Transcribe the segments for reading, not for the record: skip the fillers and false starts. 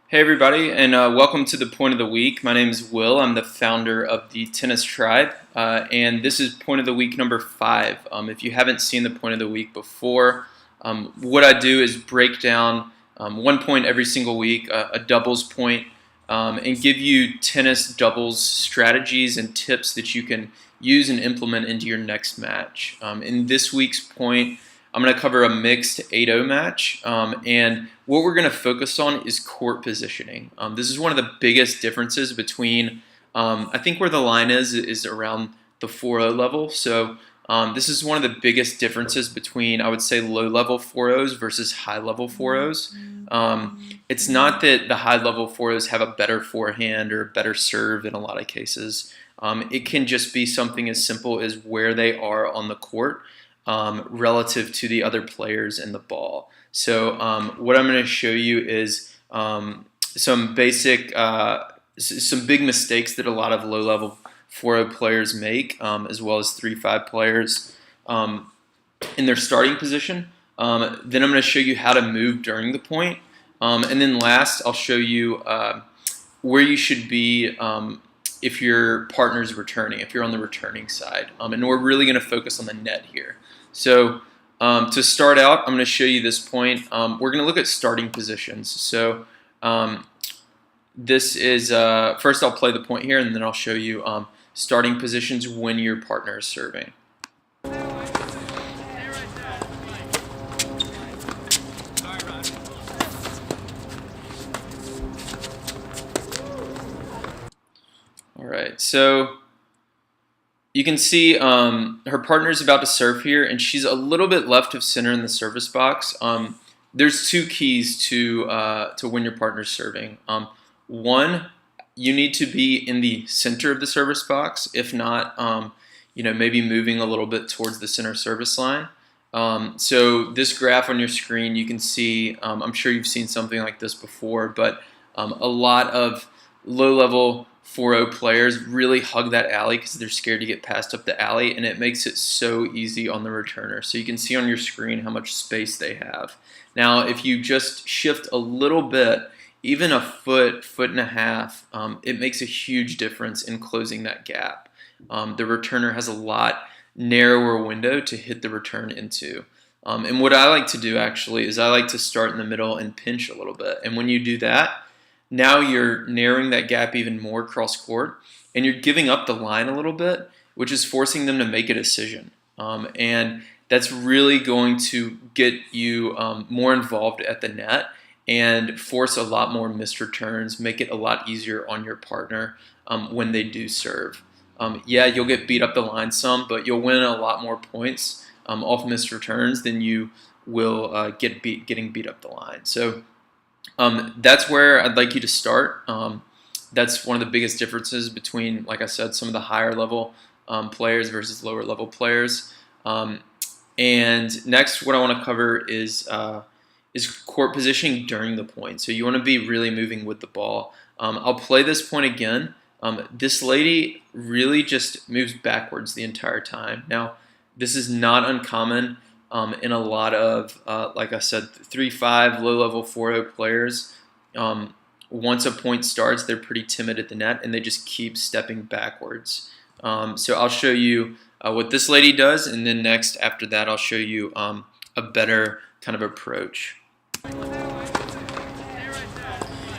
Hey everybody, and welcome to the Point of the Week. My name is Will. I'm the founder of the Tennis Tribe, and this is Point of the Week number 5. If you haven't seen the Point of the Week before, what I do is break down 1 point every single week, a doubles point, and give you tennis doubles strategies and tips that you can use and implement into your next match. In this week's point, I'm going to cover a mixed 8-0 match, and what we're going to focus on is court positioning. This is one of the biggest differences between, I think where the line is around the 4-0 level. So this is one of the biggest differences between, I would say, low-level 4-0s versus high-level 4-0s. It's not that the high-level 4-0s have a better forehand or a better serve in a lot of cases. It can just be something as simple as where they are on the court relative to the other players and the ball. So what I'm going to show you is some basic, some big mistakes that a lot of low-level 4-0 players make, as well as 3-5 players in their starting position. Then I'm going to show you how to move during the point. And then last, I'll show you where you should be if your partner's returning, if you're on the returning side. And we're really going to focus on the net here. So to start out, I'm going to show you this point. We're going to look at starting positions. So this is, first I'll play the point here, and then I'll show you starting positions when your partner is serving. All right, so you can see her partner's about to serve here, and she's a little bit left of center in the service box. There's two keys to when your partner's serving. One, you need to be in the center of the service box. If not, maybe moving a little bit towards the center service line. So this graph on your screen, you can see, I'm sure you've seen something like this before, but a lot of low-level 4-0 players really hug that alley because they're scared to get passed up the alley, and it makes it so easy on the returner. So you can see on your screen how much space they have. Now, if you just shift a little bit, even a foot, foot and a half, it makes a huge difference in closing that gap. The returner has a lot narrower window to hit the return into. And what I like to do actually is I like to start in the middle and pinch a little bit. And when you do that, now you're narrowing that gap even more cross court, and you're giving up the line a little bit, which is forcing them to make a decision. And that's really going to get you more involved at the net and force a lot more missed returns, make it a lot easier on your partner when they do serve. Yeah, you'll get beat up the line some, but you'll win a lot more points off missed returns than you will getting beat up the line. So that's where I'd like you to start. That's one of the biggest differences between, like I said, some of the higher level players versus lower level players. And next, what I want to cover is court positioning during the point. So you want to be really moving with the ball. I'll play this point again. This lady really just moves backwards the entire time. Now, this is not uncommon in a lot of, like I said, 3-5, low-level 4-0 players. Once a point starts, they're pretty timid at the net, and they just keep stepping backwards. So I'll show you what this lady does, and then next, after that, I'll show you a better kind of approach.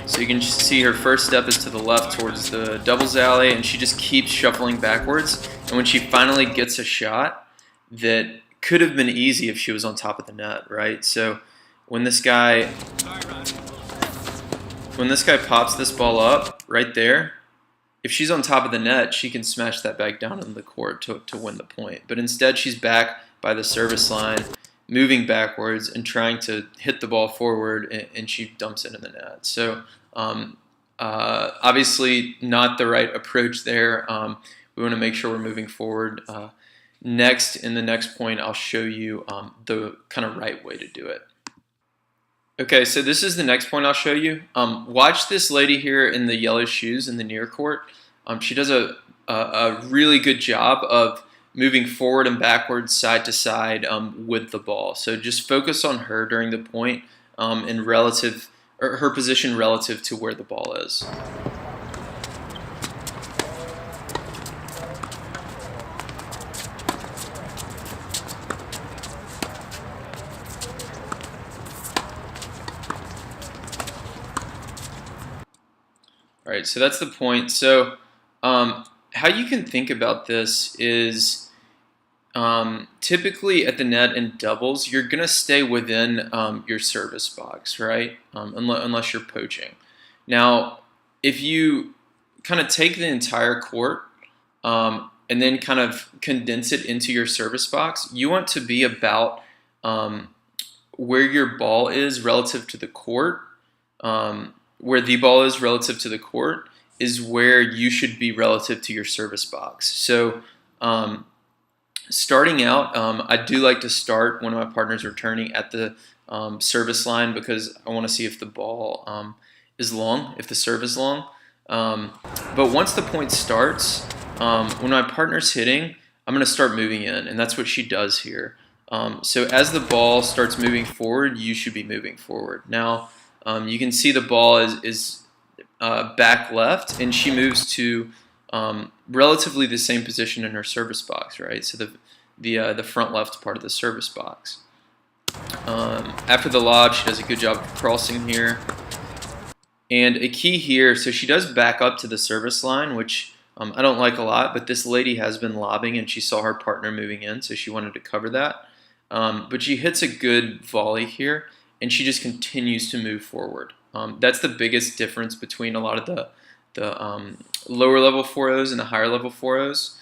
So you can just see her first step is to the left towards the doubles alley, and she just keeps shuffling backwards. And when she finally gets a shot that could have been easy if she was on top of the net, right? So when this guy pops this ball up right there, if she's on top of the net, she can smash that back down in the court to win the point. But instead, she's back by the service line, moving backwards and trying to hit the ball forward, and she dumps it in the net. So obviously not the right approach there. We want to make sure we're moving forward. Next, in the next point, I'll show you the kind of right way to do it. Okay, so this is the next point I'll show you. Watch this lady here in the yellow shoes in the near court. She does a really good job of moving forward and backwards, side to side with the ball. So just focus on her during the point in relative or her position relative to where the ball is. All right, so that's the point. So how you can think about this is typically at the net in doubles, you're going to stay within your service box, right? Unless you're poaching. Now, if you kind of take the entire court and then kind of condense it into your service box, you want to be about where your ball is relative to the court. Where the ball is relative to the court is where you should be relative to your service box. So starting out, I do like to start when my partner's returning at the service line because I want to see if the ball is long, if the serve is long. But once the point starts, when my partner's hitting, I'm going to start moving in, and that's what she does here. So as the ball starts moving forward, you should be moving forward. Now, you can see the ball is back left, and she moves to relatively the same position in her service box, right? So the front left part of the service box. After the lob, she does a good job of crossing here. And a key here, so she does back up to the service line, which I don't like a lot, but this lady has been lobbing, and she saw her partner moving in, so she wanted to cover that. But she hits a good volley here, and she just continues to move forward. That's the biggest difference between a lot of the lower level 4.0s and the higher level 4.0s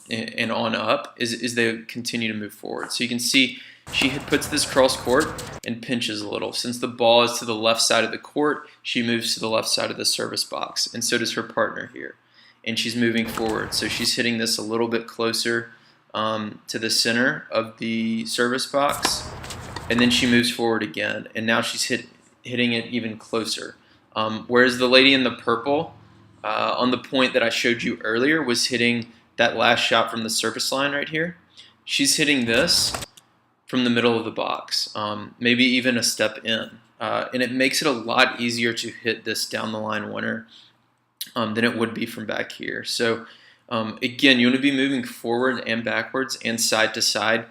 and on up is they continue to move forward. So you can see she puts this cross court and pinches a little. Since the ball is to the left side of the court, she moves to the left side of the service box, and so does her partner here. And she's moving forward. So she's hitting this a little bit closer to the center of the service box. And then she moves forward again, and now she's hitting it even closer. Whereas the lady in the purple, on the point that I showed you earlier, was hitting that last shot from the service line right here. She's hitting this from the middle of the box, maybe even a step in. And it makes it a lot easier to hit this down the line winner than it would be from back here. So again, you want to be moving forward and backwards and side to side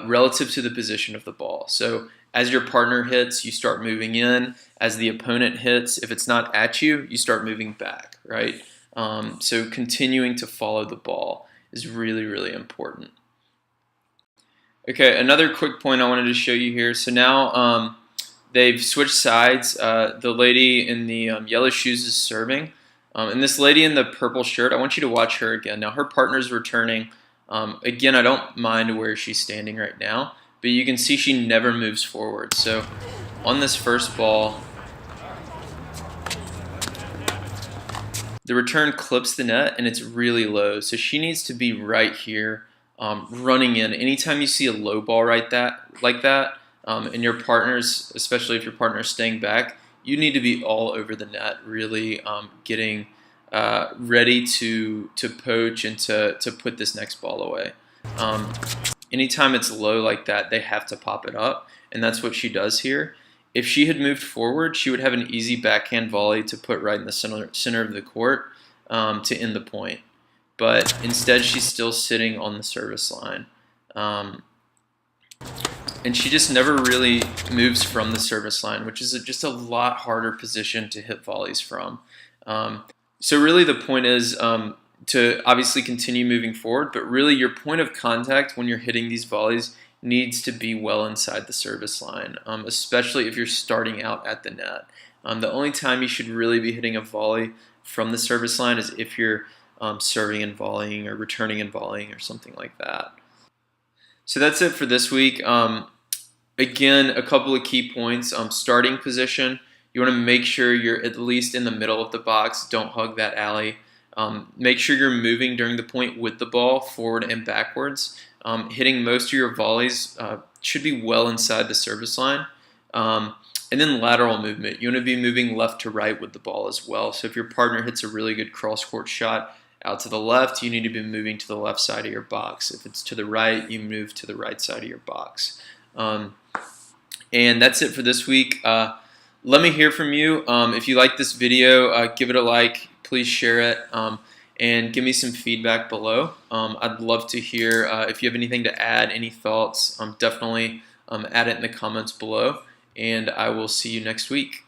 relative to the position of the ball. So as your partner hits, you start moving in. As the opponent hits, if it's not at you, you start moving back, right? So continuing to follow the ball is really, really important. Okay, another quick point I wanted to show you here. So now they've switched sides. The lady in the yellow shoes is serving. And this lady in the purple shirt, I want you to watch her again. Now her partner's returning. Again, I don't mind where she's standing right now, but you can see she never moves forward. So on this first ball, the return clips the net and it's really low. So she needs to be right here, running in. Anytime you see a low ball like that, and your partner's, especially if your partner's staying back, you need to be all over the net, really getting ready to poach and to put this next ball away. Anytime it's low like that, they have to pop it up, and that's what she does here. If she had moved forward, she would have an easy backhand volley to put right in the center of the court to end the point. But instead, she's still sitting on the service line. And she just never really moves from the service line, which is just a lot harder position to hit volleys from. So really the point is to obviously continue moving forward, but really your point of contact when you're hitting these volleys needs to be well inside the service line, especially if you're starting out at the net. The only time you should really be hitting a volley from the service line is if you're serving and volleying or returning and volleying or something like that. So that's it for this week. Again, a couple of key points. Starting position, you want to make sure you're at least in the middle of the box. Don't hug that alley. Make sure you're moving during the point with the ball, forward and backwards. Hitting most of your volleys should be well inside the service line. And then lateral movement. You want to be moving left to right with the ball as well. So if your partner hits a really good cross-court shot out to the left, you need to be moving to the left side of your box. If it's to the right, you move to the right side of your box. And that's it for this week. let me hear from you. If you like this video, give it a like. Please share it. And give me some feedback below. I'd love to hear if you have anything to add, any thoughts. Definitely add it in the comments below. And I will see you next week.